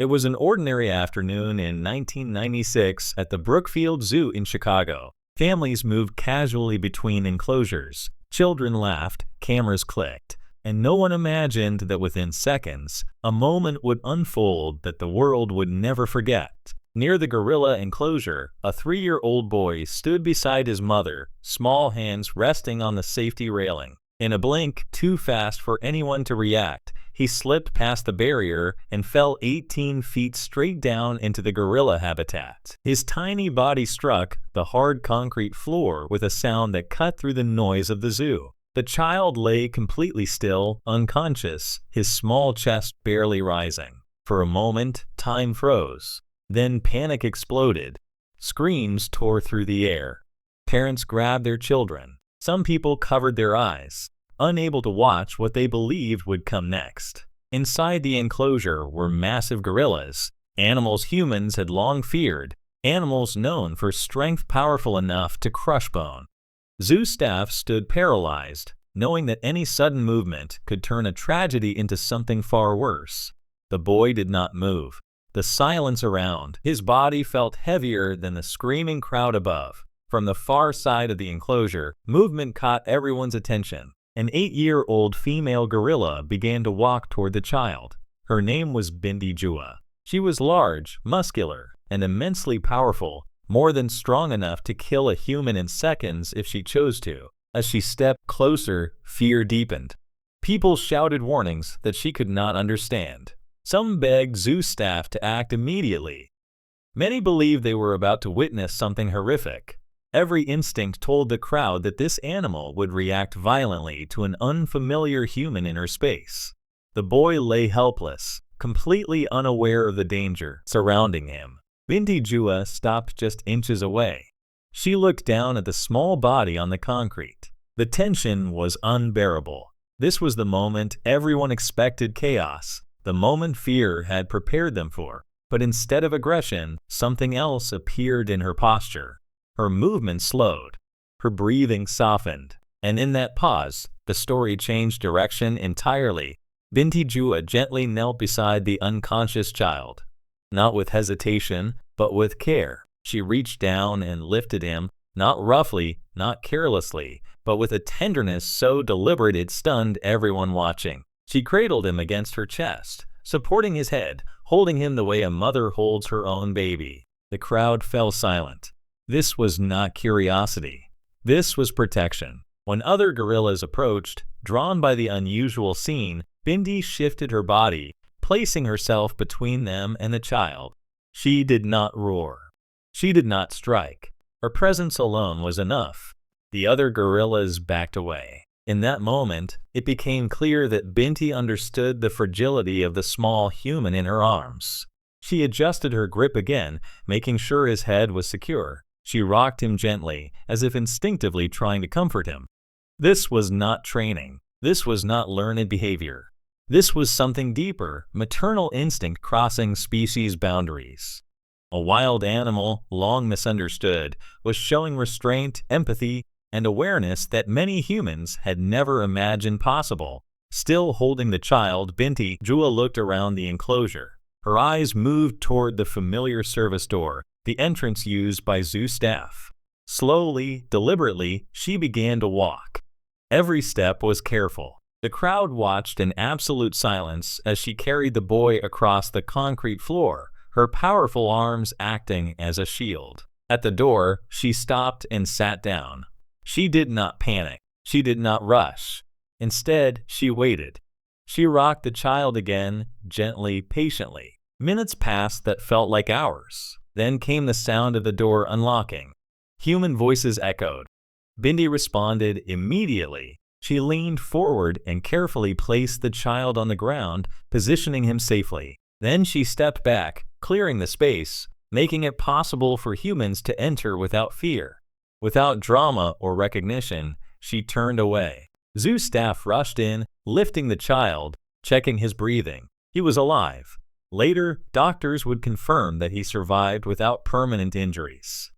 It was an ordinary afternoon in 1996 at the Brookfield Zoo in Chicago. Families moved casually between enclosures. Children laughed, cameras clicked, and no one imagined that within seconds, a moment would unfold that the world would never forget. Near the gorilla enclosure, a 3-year-old boy stood beside his mother, small hands resting on the safety railing. In a blink, too fast for anyone to react, he slipped past the barrier and fell 18 feet straight down into the gorilla habitat. His tiny body struck the hard concrete floor with a sound that cut through the noise of the zoo. The child lay completely still, unconscious, his small chest barely rising. For a moment, time froze. Then panic exploded. Screams tore through the air. Parents grabbed their children. Some people covered their eyes, unable to watch what they believed would come next. Inside the enclosure were massive gorillas, animals humans had long feared, animals known for strength powerful enough to crush bone. Zoo staff stood paralyzed, knowing that any sudden movement could turn a tragedy into something far worse. The boy did not move. The silence around his body felt heavier than the screaming crowd above. From the far side of the enclosure, movement caught everyone's attention. An 8-year-old female gorilla began to walk toward the child. Her name was Binti Jua. She was large, muscular, and immensely powerful, more than strong enough to kill a human in seconds if she chose to. As she stepped closer, fear deepened. People shouted warnings that she could not understand. Some begged zoo staff to act immediately. Many believed they were about to witness something horrific. Every instinct told the crowd that this animal would react violently to an unfamiliar human in her space. The boy lay helpless, completely unaware of the danger surrounding him. Binti Jua stopped just inches away. She looked down at the small body on the concrete. The tension was unbearable. This was the moment everyone expected chaos, the moment fear had prepared them for. But instead of aggression, something else appeared in her posture. Her movement slowed, her breathing softened, and in that pause, the story changed direction entirely. Binti Jua gently knelt beside the unconscious child. Not with hesitation, but with care. She reached down and lifted him, not roughly, not carelessly, but with a tenderness so deliberate it stunned everyone watching. She cradled him against her chest, supporting his head, holding him the way a mother holds her own baby. The crowd fell silent. This was not curiosity. This was protection. When other gorillas approached, drawn by the unusual scene, Binti shifted her body, placing herself between them and the child. She did not roar. She did not strike. Her presence alone was enough. The other gorillas backed away. In that moment, it became clear that Binti understood the fragility of the small human in her arms. She adjusted her grip again, making sure his head was secure. She rocked him gently, as if instinctively trying to comfort him. This was not training. This was not learned behavior. This was something deeper, maternal instinct crossing species boundaries. A wild animal, long misunderstood, was showing restraint, empathy, and awareness that many humans had never imagined possible. Still holding the child, Binti Jua looked around the enclosure. Her eyes moved toward the familiar service door, the entrance used by zoo staff. Slowly, deliberately, she began to walk. Every step was careful. The crowd watched in absolute silence as she carried the boy across the concrete floor, her powerful arms acting as a shield. At the door, she stopped and sat down. She did not panic. She did not rush. Instead, she waited. She rocked the child again, gently, patiently. Minutes passed that felt like hours. Then came the sound of the door unlocking. Human voices echoed. Binti responded immediately. She leaned forward and carefully placed the child on the ground, positioning him safely. Then she stepped back, clearing the space, making it possible for humans to enter without fear. Without drama or recognition, she turned away. Zoo staff rushed in, lifting the child, checking his breathing. He was alive. Later, doctors would confirm that he survived without permanent injuries.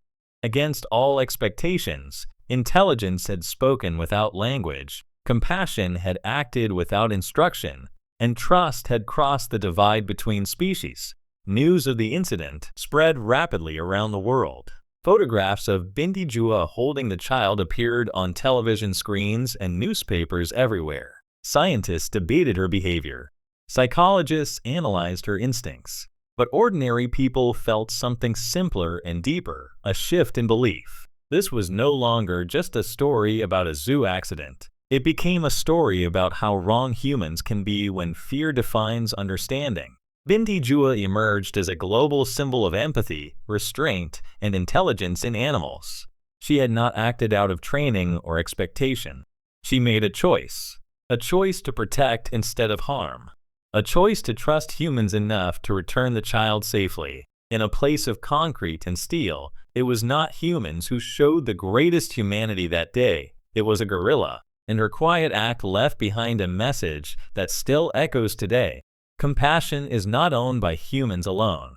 Against all expectations, intelligence had spoken without language, compassion had acted without instruction, and trust had crossed the divide between species. News of the incident spread rapidly around the world. Photographs of Binti Jua holding the child appeared on television screens and newspapers everywhere. Scientists debated her behavior. Psychologists analyzed her instincts. But ordinary people felt something simpler and deeper, a shift in belief. This was no longer just a story about a zoo accident. It became a story about how wrong humans can be when fear defines understanding. Binti Jua emerged as a global symbol of empathy, restraint, and intelligence in animals. She had not acted out of training or expectation. She made a choice to protect instead of harm, a choice to trust humans enough to return the child safely. In a place of concrete and steel, it was not humans who showed the greatest humanity that day. It was a gorilla, and her quiet act left behind a message that still echoes today. Compassion is not owned by humans alone.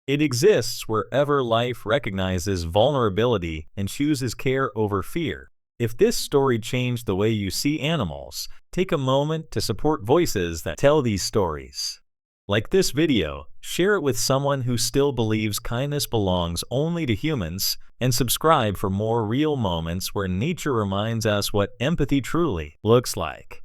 It exists wherever life recognizes vulnerability and chooses care over fear. If this story changed the way you see animals, take a moment to support voices that tell these stories. Like this video, share it with someone who still believes kindness belongs only to humans, and subscribe for more real moments where nature reminds us what empathy truly looks like.